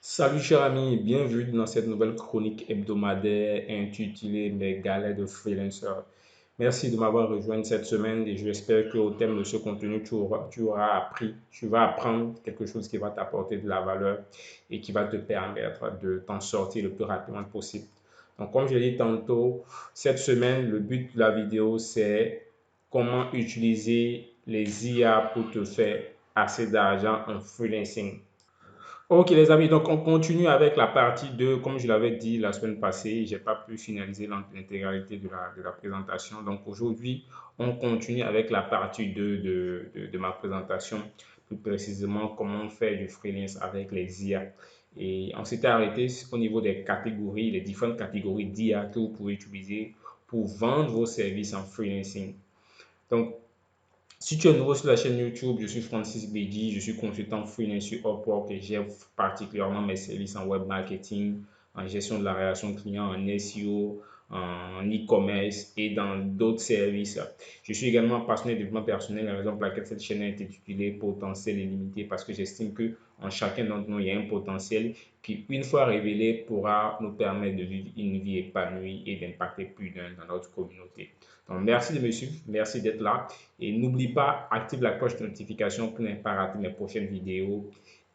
Salut cher ami, bienvenue dans cette nouvelle chronique hebdomadaire intitulée Mes galères de freelancer. Merci de m'avoir rejoint cette semaine et j'espère qu'au thème de ce contenu, tu auras appris, tu vas apprendre quelque chose qui va t'apporter de la valeur et qui va te permettre de t'en sortir le plus rapidement possible. Donc, comme je l'ai dit tantôt, cette semaine, le but de la vidéo, c'est comment utiliser les IA pour te faire assez d'argent en freelancing. Ok les amis, donc on continue avec la partie 2. Comme je l'avais dit la semaine passée, j'ai pas pu finaliser l'intégralité de la présentation. Donc aujourd'hui, on continue avec la partie 2 de ma présentation, plus précisément comment faire du freelance avec les IA. Et on s'était arrêté au niveau des catégories, les différentes catégories d'IA que vous pouvez utiliser pour vendre vos services en freelancing. Donc, si tu es nouveau sur la chaîne YouTube, je suis Francis Bédi, je suis consultant freelance sur Upwork et j'ai particulièrement mes services en web marketing, en gestion de la relation client, en SEO, en e-commerce et dans d'autres services. Je suis également passionné de développement personnel, la raison pour laquelle cette chaîne est intitulée Potentiel illimité parce que j'estime que en chacun d'entre nous, il y a un potentiel qui, une fois révélé, pourra nous permettre de vivre une vie épanouie et d'impacter plus d'un dans notre communauté. Donc, merci de me suivre, merci d'être là. Et n'oublie pas, active la cloche de notification pour ne pas rater mes prochaines vidéos.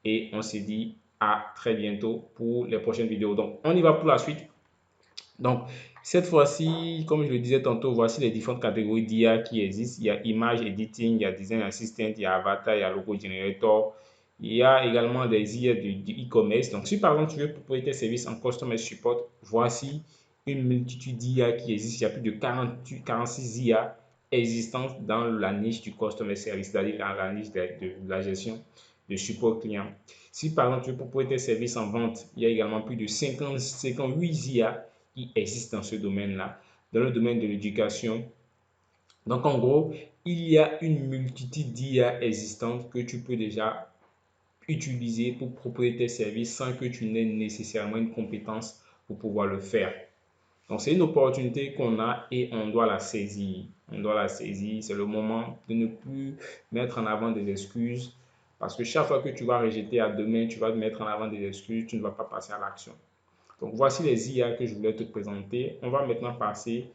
Et on se dit à très bientôt pour les prochaines vidéos. Donc, on y va pour la suite. Donc, cette fois-ci, comme je le disais tantôt, voici les différentes catégories d'IA qui existent. Il y a Image Editing, il y a Design Assistant, il y a Avatar, il y a Logo Generator. Il y a également des IA du e-commerce. Donc, si par exemple tu veux proposer tes services en Customer Support, voici une multitude d'IA qui existent. Il y a plus de 46 IA existantes dans la niche du Customer Service, c'est-à-dire dans la niche de la gestion de support client. Si par exemple tu veux proposer tes services en vente, il y a également plus de 58 IA qui existent dans ce domaine-là, dans le domaine de l'éducation. Donc, en gros, il y a une multitude d'IA existantes que tu peux déjà utiliser pour proposer tes services sans que tu n'aies nécessairement une compétence pour pouvoir le faire. Donc, c'est une opportunité qu'on a et on doit la saisir. On doit la saisir. C'est le moment de ne plus mettre en avant des excuses parce que chaque fois que tu vas rejeter à demain, tu vas mettre en avant des excuses, tu ne vas pas passer à l'action. Donc, voici les IA que je voulais te présenter. On va maintenant passer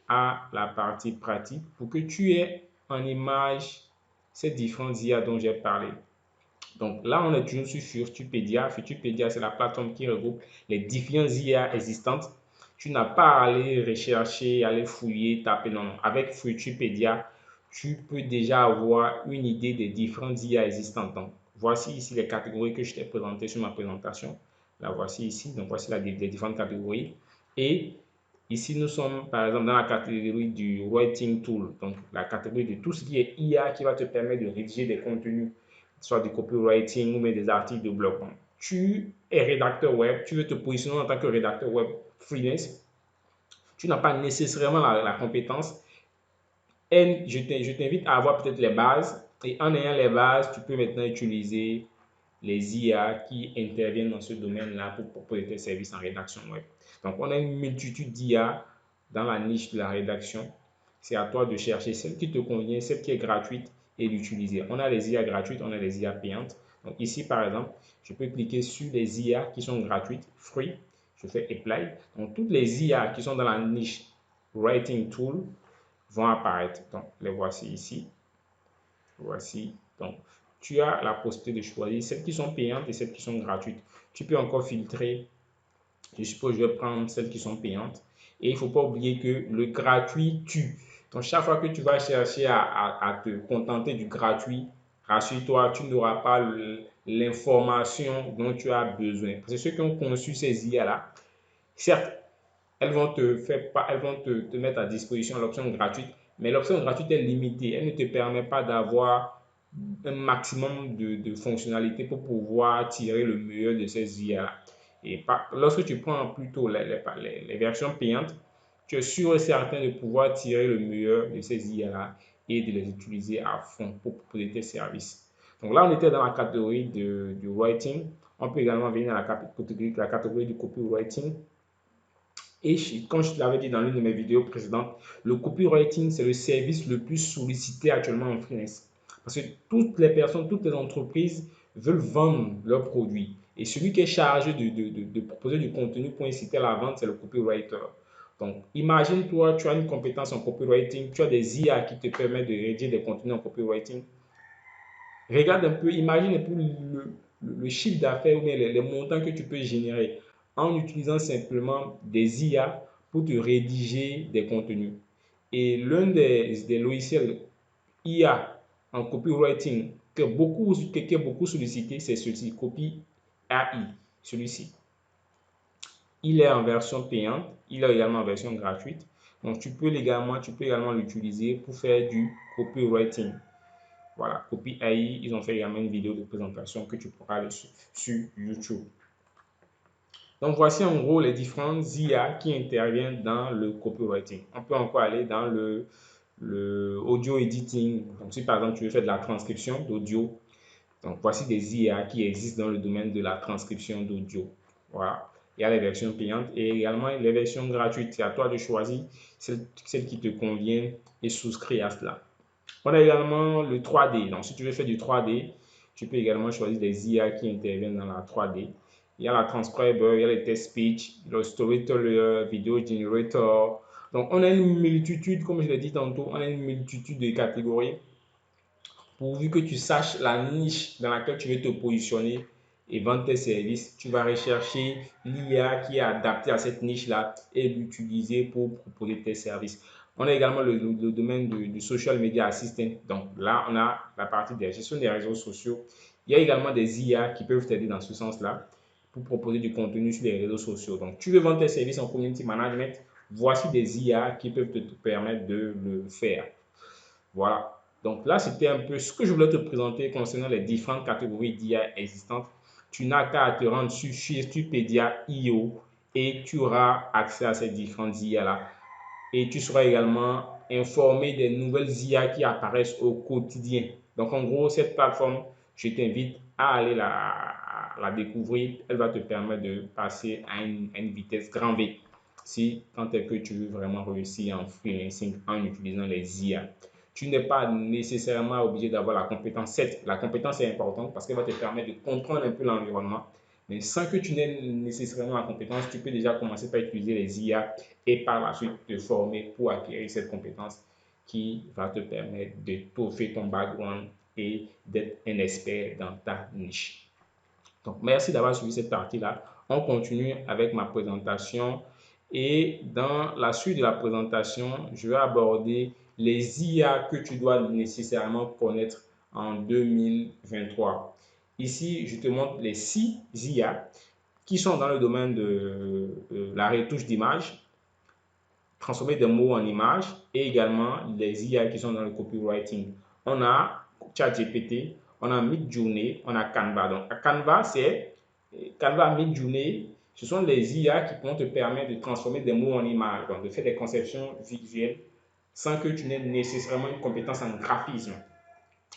à la partie pratique pour que tu aies en image ces différentes IA dont j'ai parlé. Donc là, on est toujours sur Futupedia. Futupedia, c'est la plateforme qui regroupe les différentes IA existantes. Tu n'as pas à aller rechercher, aller fouiller, taper. Non, non. Avec Futupedia, tu peux déjà avoir une idée des différentes IA existantes. Donc, voici ici les catégories que je t'ai présentées sur ma présentation. La voici ici. Donc, voici les différentes catégories. Et ici, nous sommes par exemple dans la catégorie du Writing Tool. Donc, la catégorie de tout ce qui est IA qui va te permettre de rédiger des contenus, soit du copywriting ou même des articles de blog. Donc, tu es rédacteur web, tu veux te positionner en tant que rédacteur web freelance, tu n'as pas nécessairement la compétence. Et je t'invite à avoir peut-être les bases. Et en ayant les bases, tu peux maintenant utiliser les IA qui interviennent dans ce domaine-là pour proposer tes services en rédaction web. Donc, on a une multitude d'IA dans la niche de la rédaction. C'est à toi de chercher celle qui te convient, celle qui est gratuite et d'utiliser. On a les IA gratuites, on a les IA payantes. Donc ici, par exemple, je peux cliquer sur les IA qui sont gratuites, free. Je fais Apply. Donc toutes les IA qui sont dans la niche Writing Tool vont apparaître. Donc les voici ici. Voici. Donc tu as la possibilité de choisir celles qui sont payantes et celles qui sont gratuites. Tu peux encore filtrer. Je suppose que je vais prendre celles qui sont payantes. Et il ne faut pas oublier que le gratuit tue. Donc, chaque fois que tu vas chercher à te contenter du gratuit, rassure-toi, tu n'auras pas l'information dont tu as besoin. Parce que ceux qui ont conçu ces IA-là, certes, elles vont te mettre à disposition l'option gratuite, mais l'option gratuite est limitée. Elle ne te permet pas d'avoir un maximum de fonctionnalités pour pouvoir tirer le meilleur de ces IA. Et lorsque tu prends plutôt les versions payantes, tu es sûr et certain de pouvoir tirer le meilleur de ces IA et de les utiliser à fond pour proposer tes services. Donc là, on était dans la catégorie du writing. On peut également venir dans la catégorie du copywriting. Et comme je te l'avais dit dans l'une de mes vidéos précédentes, le copywriting, c'est le service le plus sollicité actuellement en freelance. Parce que toutes les personnes, toutes les entreprises veulent vendre leurs produits. Et celui qui est chargé de proposer du contenu pour inciter à la vente, c'est le copywriter. Donc, imagine-toi, tu as une compétence en copywriting, tu as des IA qui te permettent de rédiger des contenus en copywriting. Regarde un peu, imagine un peu le chiffre d'affaires ou bien les montants que tu peux générer en utilisant simplement des IA pour te rédiger des contenus. Et l'un des logiciels IA en copywriting qui est beaucoup sollicité, c'est celui-ci, Copy AI, celui-ci. Il est en version payante, il est également en version gratuite. Donc, tu peux également l'utiliser pour faire du copywriting. Voilà, Copy AI, ils ont fait également une vidéo de présentation que tu pourras aller sur YouTube. Donc, voici en gros les différentes IA qui interviennent dans le copywriting. On peut encore aller dans le audio editing. Donc, si par exemple tu veux faire de la transcription d'audio, donc voici des IA qui existent dans le domaine de la transcription d'audio. Voilà. Il y a les versions payantes et également les versions gratuites. C'est à toi de choisir celle qui te convient et souscrire à cela. On a également le 3D. Donc, si tu veux faire du 3D, tu peux également choisir des IA qui interviennent dans la 3D. Il y a la Transcriber, il y a le Test Speech, le Storyteller, Video Generator. Donc, on a une multitude, comme je l'ai dit tantôt, on a une multitude de catégories. Pourvu que tu saches la niche dans laquelle tu veux te positionner et vendre tes services, tu vas rechercher l'IA qui est adaptée à cette niche-là et l'utiliser pour proposer tes services. On a également le domaine du social media assistant. Donc là, on a la partie de la gestion des réseaux sociaux. Il y a également des IA qui peuvent t'aider dans ce sens-là pour proposer du contenu sur les réseaux sociaux. Donc, tu veux vendre tes services en community management, voici des IA qui peuvent te permettre de le faire. Voilà. Donc là, c'était un peu ce que je voulais te présenter concernant les différentes catégories d'IA existantes. Tu n'as qu'à te rendre sur Stupedia.io et tu auras accès à ces différentes IA-là. Et tu seras également informé des nouvelles IA qui apparaissent au quotidien. Donc en gros, cette plateforme, je t'invite à aller la découvrir. Elle va te permettre de passer à une vitesse grand V si tant est que tu veux vraiment réussir en freelancing en utilisant les IA. Tu n'es pas nécessairement obligé d'avoir la compétence 7. La compétence est importante parce qu'elle va te permettre de comprendre un peu l'environnement. Mais sans que tu n'aies nécessairement la compétence, tu peux déjà commencer par utiliser les IA et par la suite te former pour acquérir cette compétence qui va te permettre de peaufiner ton background et d'être un expert dans ta niche. Donc, merci d'avoir suivi cette partie-là. On continue avec ma présentation et dans la suite de la présentation, je vais aborder les IA que tu dois nécessairement connaître en 2023. Ici, je te montre les 6 IA qui sont dans le domaine de la retouche d'image, transformer des mots en images et également les IA qui sont dans le copywriting. On a ChatGPT, on a Midjourney, on a Canva. Donc, Canva, Midjourney, ce sont les IA qui vont te permettre de transformer des mots en images, donc de faire des conceptions visuelles sans que tu n'aies nécessairement une compétence en graphisme.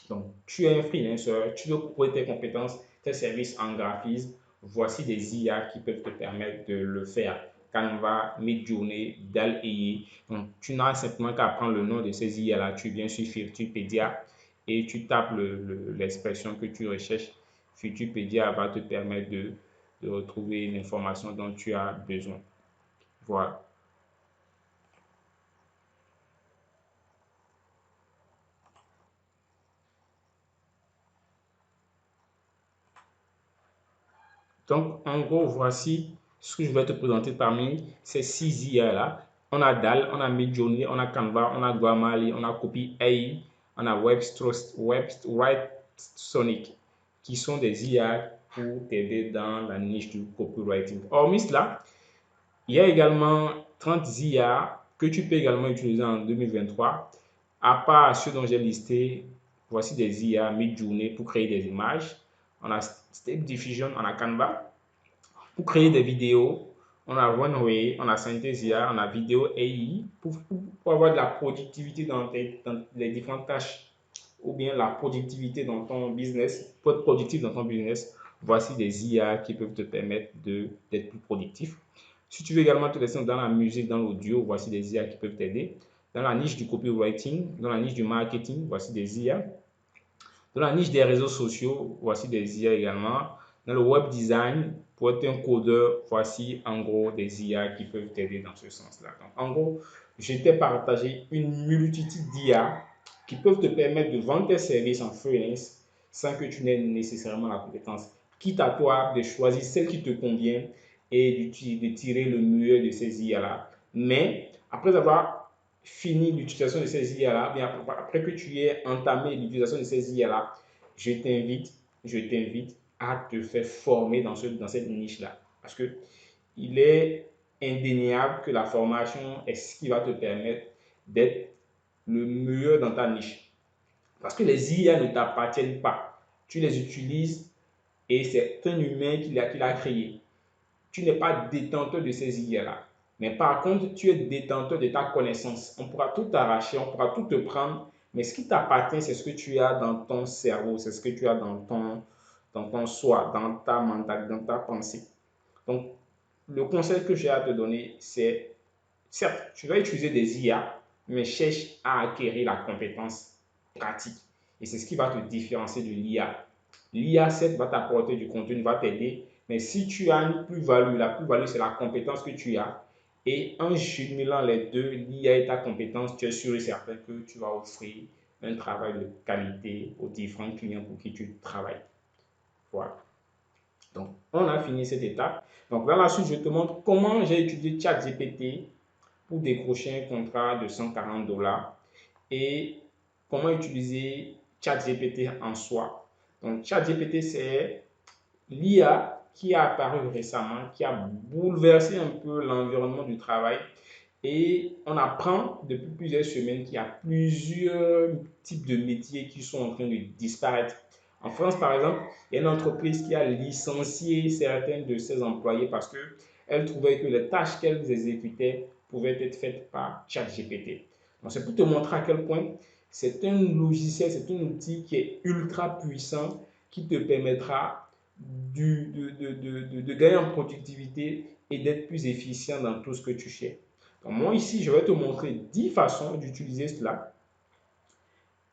Donc, tu es un freelancer, tu veux proposer tes compétences, tes services en graphisme. Voici des IA qui peuvent te permettre de le faire. Canva, Midjourney, DALL-E. Donc, tu n'as simplement qu'à prendre le nom de ces IA-là. Tu viens sur Futupedia et tu tapes l'expression que tu recherches. Futupedia va te permettre de retrouver l'information dont tu as besoin. Voilà. Donc, en gros, voici ce que je vais te présenter parmi ces 6 IA-là. On a DAL, on a Midjourney, on a Canva, on a Grammarly, on a Copy AI, on a Write-Sonic, qui sont des IA pour t'aider dans la niche du copywriting. Hormis cela, il y a également 30 IA que tu peux également utiliser en 2023. À part ceux dont j'ai listé, voici des IA Midjourney pour créer des images. On a Step Diffusion, on a Canva. Pour créer des vidéos, on a Runway, on a Synthesia, on a Video AI pour avoir de la productivité dans les différentes tâches ou bien la productivité dans ton business. Pour être productif dans ton business, voici des IA qui peuvent te permettre d'être plus productif. Si tu veux également te laisser dans la musique, dans l'audio, voici des IA qui peuvent t'aider. Dans la niche du copywriting, dans la niche du marketing, voici des IA. Dans la niche des réseaux sociaux, voici des IA également. Dans le web design, pour être un codeur, voici en gros des IA qui peuvent t'aider dans ce sens-là. Donc, en gros, je t'ai partagé une multitude d'IA qui peuvent te permettre de vendre tes services en freelance sans que tu n'aies nécessairement la compétence. Quitte à toi de choisir celle qui te convient et de tirer le meilleur de ces IA-là. Mais après avoir fini l'utilisation de ces IA-là, bien après que tu aies entamé l'utilisation de ces IA-là, je t'invite à te faire former dans cette niche-là. Parce que il est indéniable que la formation est ce qui va te permettre d'être le meilleur dans ta niche. Parce que les IA ne t'appartiennent pas. Tu les utilises et c'est un humain qui l'a créé. Tu n'es pas détenteur de ces IA-là. Mais par contre, tu es détenteur de ta connaissance. On pourra tout arracher, on pourra tout te prendre, mais ce qui t'appartient, c'est ce que tu as dans ton cerveau, c'est ce que tu as dans ton soi, dans ta mentalité, dans ta pensée. Donc, le conseil que j'ai à te donner, c'est, certes, tu vas utiliser des IA, mais cherche à acquérir la compétence pratique. Et c'est ce qui va te différencier de l'IA. L'IA, certes, va t'apporter du contenu, va t'aider, mais si tu as une plus-value, la plus-value, c'est la compétence que tu as. Et en jumelant les deux, l'IA et ta compétence, tu es sûr et certain que tu vas offrir un travail de qualité aux différents clients pour qui tu travailles. Voilà. Donc, on a fini cette étape. Donc, dans la suite, je te montre comment j'ai utilisé ChatGPT pour décrocher un contrat de 140 dollars et comment utiliser ChatGPT en soi. Donc, ChatGPT, c'est l'IA qui a apparu récemment, qui a bouleversé un peu l'environnement du travail. Et on apprend depuis plusieurs semaines qu'il y a plusieurs types de métiers qui sont en train de disparaître. En France, par exemple, il y a une entreprise qui a licencié certains de ses employés parce qu'elle trouvait que les tâches qu'elles exécutaient pouvaient être faites par ChatGPT. Donc, c'est pour te montrer à quel point c'est un logiciel, c'est un outil qui est ultra puissant qui te permettra de gagner en productivité et d'être plus efficient dans tout ce que tu fais. Donc moi ici, je vais te montrer 10 façons d'utiliser cela,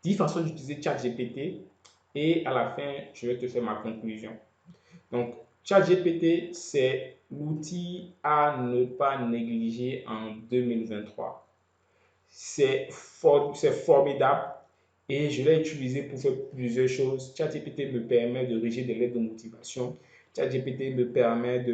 10 façons d'utiliser ChatGPT et à la fin, je vais te faire ma conclusion. Donc ChatGPT, c'est l'outil à ne pas négliger en 2023. C'est formidable et je l'ai utilisé pour faire plusieurs choses. ChatGPT me permet de rédiger des lettres de motivation. ChatGPT me permet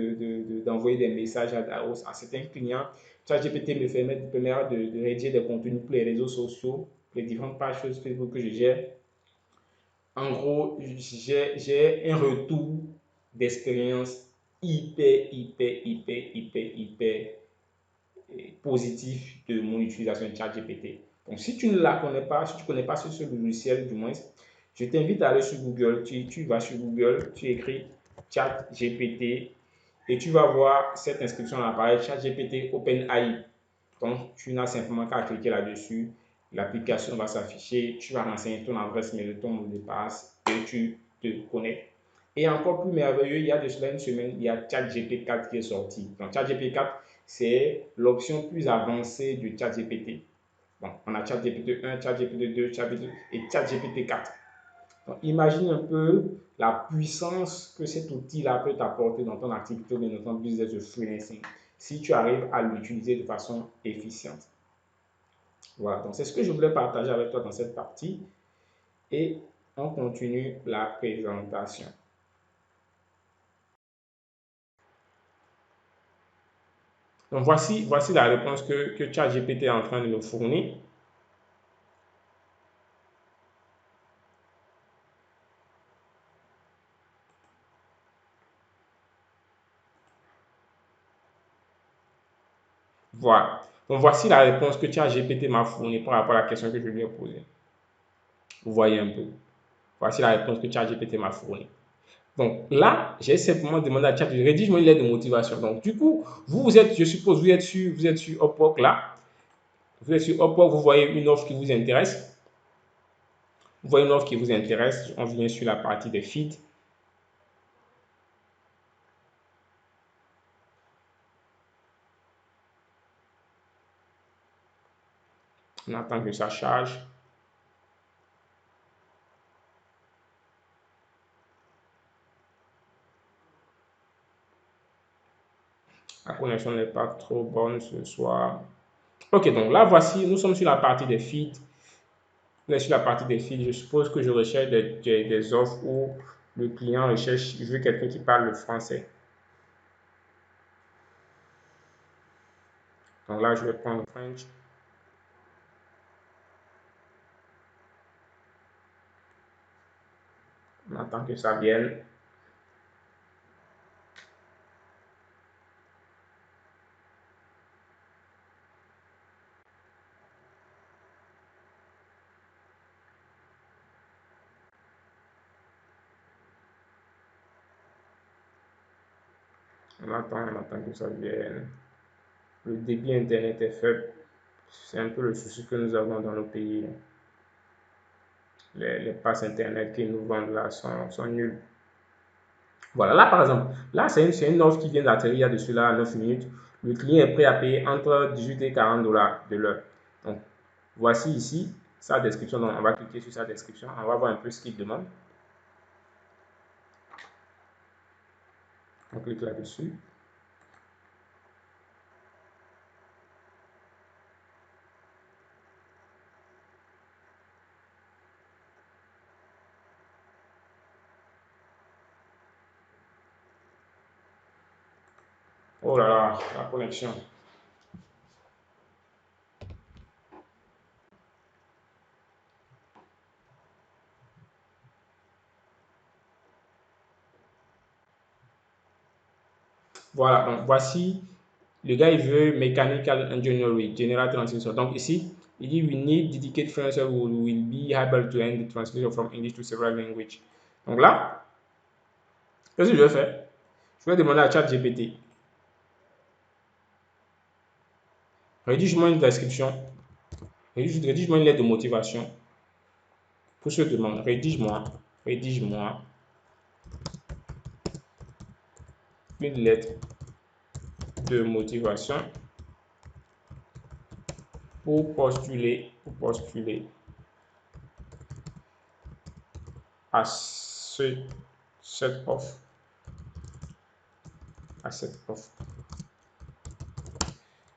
d'envoyer des messages à certains clients. ChatGPT me permet de rédiger des contenus pour les réseaux sociaux, les différentes pages Facebook que je gère. En gros, j'ai un retour d'expérience hyper positif de mon utilisation de ChatGPT. Donc, si tu ne la connais pas, si tu ne connais pas ce logiciel, du moins, je t'invite à aller sur Google. Tu vas sur Google, tu écris ChatGPT et tu vas voir cette inscription à l'appareil ChatGPT OpenAI. Donc, tu n'as simplement qu'à cliquer là-dessus. L'application va s'afficher. Tu vas renseigner ton adresse mail, ton mot de passe et tu te connectes. Et encore plus merveilleux, il y a de cela une semaine, il y a ChatGPT 4 qui est sorti. Donc, ChatGPT 4, c'est l'option plus avancée de ChatGPT. Bon, on a ChatGPT 1, ChatGPT 2, ChatGPT et ChatGPT 4. Donc, imagine un peu la puissance que cet outil-là peut t'apporter dans ton activité ou dans ton business de freelancing si tu arrives à l'utiliser de façon efficiente. Voilà, donc c'est ce que je voulais partager avec toi dans cette partie et on continue la présentation. Donc voici la réponse que ChatGPT est en train de me fournir. Voilà. Donc voici la réponse que ChatGPT m'a fournie par rapport à la question que je lui ai posée. Vous voyez un peu. Voici la réponse que ChatGPT m'a fournie. Donc là, j'ai simplement demandé à ChatGPT, rédige-moi une lettre de motivation. Donc du coup, vous êtes, je suppose, vous êtes sur Upwork là. Vous êtes sur Upwork, vous voyez une offre qui vous intéresse. Vous voyez une offre qui vous intéresse. On vient sur la partie des feeds. On attend que ça charge. La connexion n'est pas trop bonne ce soir. Ok, donc là, voici, nous sommes sur la partie des feeds. Là, sur la partie des feeds, je suppose que je recherche des offres où le client recherche, je veux quelqu'un qui parle le français. Donc là, je vais prendre French. On attend que ça vienne. On attend que ça vienne. Le débit Internet est faible. C'est un peu le souci que nous avons dans nos pays. Les passes Internet qu'ils nous vendent là sont nulles. Voilà, là par exemple, là c'est une offre qui vient d'atterrir il y a de cela 9 minutes. Le client est prêt à payer entre 18 et 40 dollars de l'heure. Donc, voici ici sa description. Donc, on va cliquer sur sa description. On va voir un peu ce qu'il demande. On clique là-dessus. Oh là là, la connexion. Voilà, donc voici, le gars il veut Mechanical Engineering, General Translation. Donc ici, il dit we need dedicated freelancer who will be able to end the translation from English to several languages. Donc là, qu'est-ce que je vais faire? Je vais demander à ChatGPT, rédige-moi une description, rédige-moi une lettre de motivation pour ce demande. Rédige-moi une lettre de motivation pour postuler à cette offre.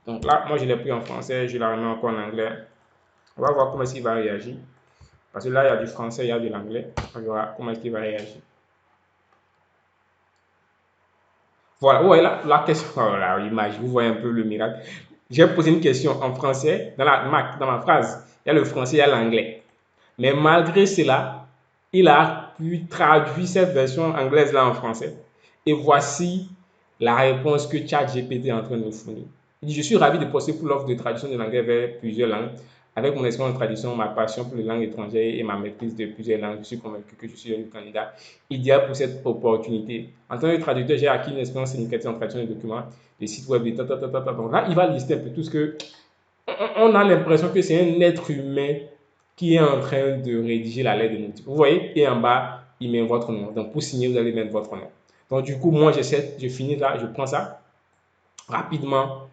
Donc là, moi je l'ai pris en français, je la remets encore en anglais. On va voir comment est-ce qu'il va réagir. Parce que là, il y a du français, il y a de l'anglais. On verra comment est-ce qu'il va réagir. Voilà, ouais, la question, oh là, l'image, vous voyez un peu le miracle. J'ai posé une question en français, dans ma phrase, il y a le français, il y a l'anglais. Mais malgré cela, il a pu traduire cette version anglaise là en français. Et voici la réponse que ChatGPT est en train de me fournir. Il dit, je suis ravi de poster pour l'offre de traduction de l'anglais vers plusieurs langues. Avec mon expérience en traduction, ma passion pour les langues étrangères et ma maîtrise de plusieurs langues, je suis convaincu que je suis un candidat idéal pour cette opportunité. En tant que traducteur, j'ai acquis une expérience significative en traduction de documents, des sites web, Donc là, il va lister un peu tout ce que... On a l'impression que c'est un être humain qui est en train de rédiger la lettre de motivation. Vous voyez, et en bas, il met votre nom. Donc, pour signer, vous allez mettre votre nom. Donc, du coup, moi, je finis là, je prends ça rapidement.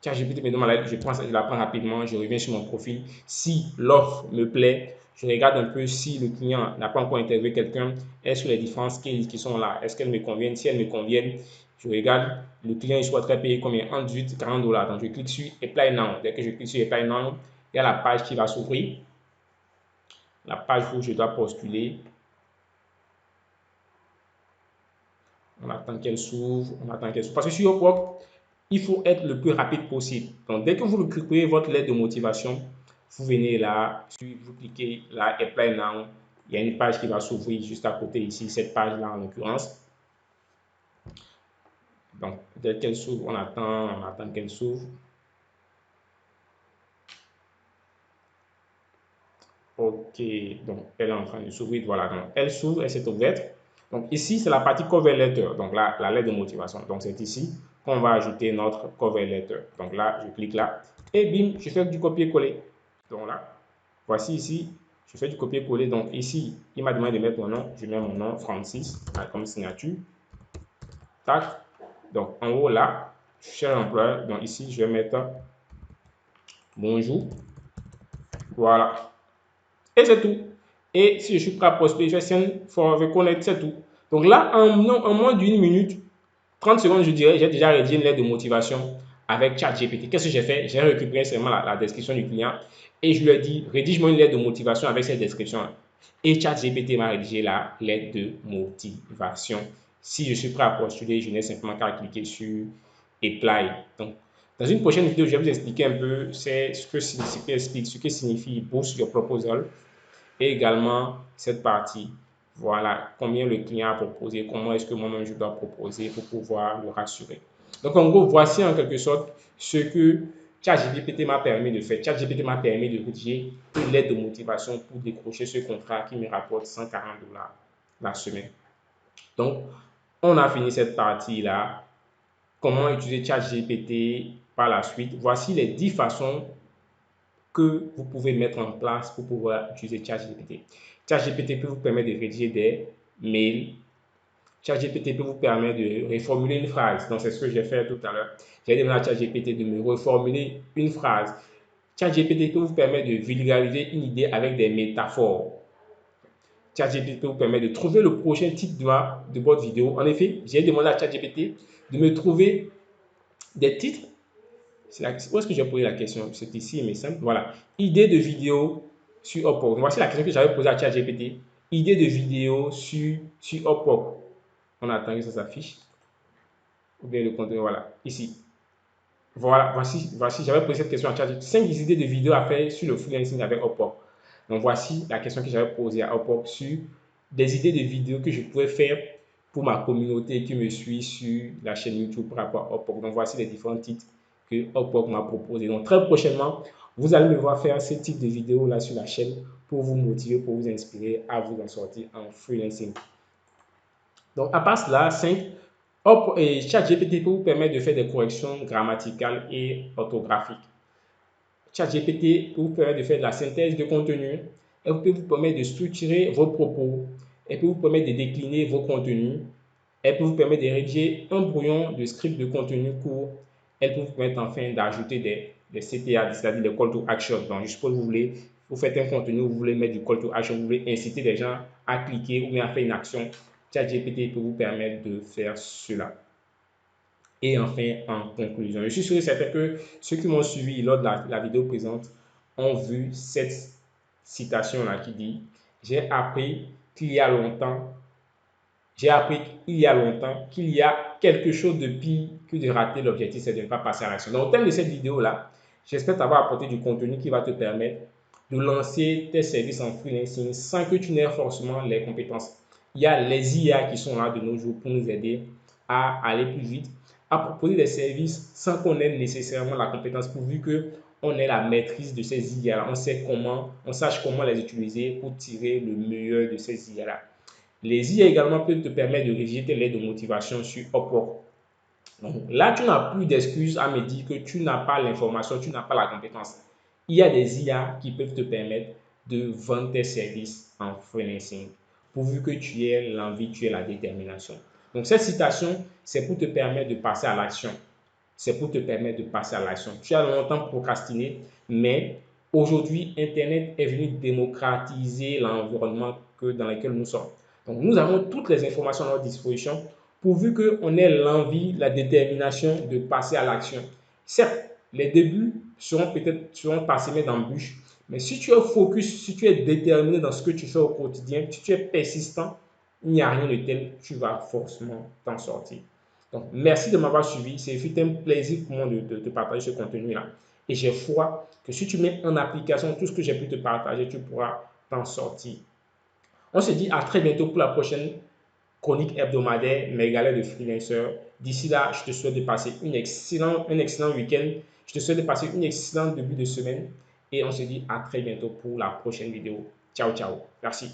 ChatGPT me demande la lettre, je prends ça, je la prends rapidement, je reviens sur mon profil. Si l'offre me plaît, je regarde un peu si le client n'a pas encore interviewé quelqu'un, est-ce que les différences qui sont là, est-ce qu'elles me conviennent? Si elles me conviennent, je regarde, le client il souhaiterait payer combien? Entre 18 et 40 dollars. Donc, je clique sur Apply Now. Dès que je clique sur Apply Now, il y a la page qui va s'ouvrir. La page où je dois postuler. On attend qu'elle s'ouvre, Parce que sur Upwork, il faut être le plus rapide possible. Donc, dès que vous récupérez votre lettre de motivation, vous venez là, vous cliquez là, Apply Now. Il y a une page qui va s'ouvrir juste à côté ici, cette page-là en l'occurrence. Donc, dès qu'elle s'ouvre, on attend qu'elle s'ouvre. Ok, donc elle est en train de s'ouvrir. Voilà, donc elle s'ouvre, elle s'est ouverte. Donc ici, c'est la partie cover letter, donc là, la lettre de motivation. Donc c'est ici qu'on va ajouter notre cover letter. Donc là, je clique là et bim, je fais du copier-coller. Donc là, voici ici, je fais du copier-coller. Donc ici, il m'a demandé de mettre mon nom. Je mets mon nom, Francis, comme signature. Tac. Donc en haut là, cher employeur. Donc ici, je vais mettre bonjour. Voilà. Et c'est tout. Et si je suis prêt à postuler, je vais send for reconnaître, c'est tout. Donc là, en moins d'une minute, 30 secondes, je dirais, j'ai déjà rédigé une lettre de motivation avec ChatGPT. Qu'est-ce que j'ai fait? J'ai récupéré seulement la description du client et je lui ai dit, rédige-moi une lettre de motivation avec cette description. Et ChatGPT m'a rédigé la lettre de motivation. Si je suis prêt à postuler, je n'ai simplement qu'à cliquer sur Apply. Donc, dans une prochaine vidéo, je vais vous expliquer un peu ce que signifie Boost Your Proposal et également cette partie. Voilà, combien le client a proposé, comment est-ce que moi-même je dois proposer pour pouvoir le rassurer. Donc, en gros, voici en quelque sorte ce que ChatGPT m'a permis de faire. ChatGPT m'a permis de rédiger une lettre de motivation pour décrocher ce contrat qui me rapporte 140 $ la semaine. Donc, on a fini cette partie-là. Comment utiliser ChatGPT par la suite? Voici les 10 façons que vous pouvez mettre en place pour pouvoir utiliser ChatGPT. ChatGPT peut vous permettre de rédiger des mails. ChatGPT peut vous permettre de reformuler une phrase. Donc, c'est ce que j'ai fait tout à l'heure. J'ai demandé à ChatGPT de me reformuler une phrase. ChatGPT peut vous permettre de vulgariser une idée avec des métaphores. ChatGPT peut vous permettre de trouver le prochain titre de votre vidéo. En effet, j'ai demandé à ChatGPT de me trouver des titres. Où est-ce que j'ai posé la question? C'est ici, mais simple. Voilà. Idée de vidéo sur Upwork. Voici la question que j'avais posée à ChatGPT. Idée de vidéo sur Upwork. On attend que ça s'affiche. Ou bien le contenu, voilà. Ici. Voilà, voici j'avais posé cette question à ChatGPT. 5 idées de vidéos à faire sur le freelancing avec Upwork. Donc, voici la question que j'avais posée à Upwork sur des idées de vidéos que je pouvais faire pour ma communauté qui me suit sur la chaîne YouTube par rapport à Upwork. Donc, voici les différents titres que Upwork m'a proposé. Donc, très prochainement, vous allez me voir faire ce type de vidéos là sur la chaîne pour vous motiver, pour vous inspirer à vous en sortir en freelancing. Donc, à part cela, 5, ChatGPT peut vous permettre de faire des corrections grammaticales et orthographiques. ChatGPT peut vous permettre de faire de la synthèse de contenu. Elle peut vous permettre de structurer vos propos. Elle peut vous permettre de décliner vos contenus. Elle peut vous permettre de rédiger un brouillon de script de contenu court. Elle peut vous permettre enfin d'ajouter des CTA, c'est-à-dire des call to action. Donc, je suppose que vous faites un contenu, vous voulez mettre du call to action, vous voulez inciter les gens à cliquer ou bien à faire une action. ChatGPT peut vous permettre de faire cela. Et enfin, en conclusion, je suis sûr et certain que ceux qui m'ont suivi lors de la vidéo présente ont vu cette citation-là qui dit « J'ai appris qu'il y a longtemps qu'il y a quelque chose de pire que de rater l'objectif, c'est de ne pas passer à l'action. » Donc, au terme de cette vidéo-là, j'espère t'avoir apporté du contenu qui va te permettre de lancer tes services en freelancing sans que tu n'aies forcément les compétences. Il y a les IA qui sont là de nos jours pour nous aider à aller plus vite, à proposer des services sans qu'on ait nécessairement la compétence, pourvu qu'on ait la maîtrise de ces IA-là. On sache comment les utiliser pour tirer le meilleur de ces IA-là. Les IA également peuvent te permettre de rédiger tes lettres de motivation sur Upwork. Donc là, tu n'as plus d'excuses à me dire que tu n'as pas l'information, tu n'as pas la compétence. Il y a des IA qui peuvent te permettre de vendre tes services en freelancing, pourvu que tu aies l'envie, tu aies la détermination. Donc cette citation, c'est pour te permettre de passer à l'action. C'est pour te permettre de passer à l'action. Tu as longtemps procrastiné, mais aujourd'hui, Internet est venu démocratiser l'environnement dans lequel nous sommes. Donc, nous avons toutes les informations à notre disposition, pourvu qu'on ait l'envie, la détermination de passer à l'action. Certes, les débuts seront parsemés d'embûches, mais si tu es focus, si tu es déterminé dans ce que tu fais au quotidien, si tu es persistant, il n'y a rien de tel, tu vas forcément t'en sortir. Donc, merci de m'avoir suivi. C'est un plaisir pour moi de partager ce contenu-là. Et j'ai foi que si tu mets en application tout ce que j'ai pu te partager, tu pourras t'en sortir. On se dit à très bientôt pour la prochaine chronique hebdomadaire, mes galères de freelancer. D'ici là, je te souhaite de passer un excellent week-end. Je te souhaite de passer une excellente début de semaine. Et on se dit à très bientôt pour la prochaine vidéo. Ciao, ciao. Merci.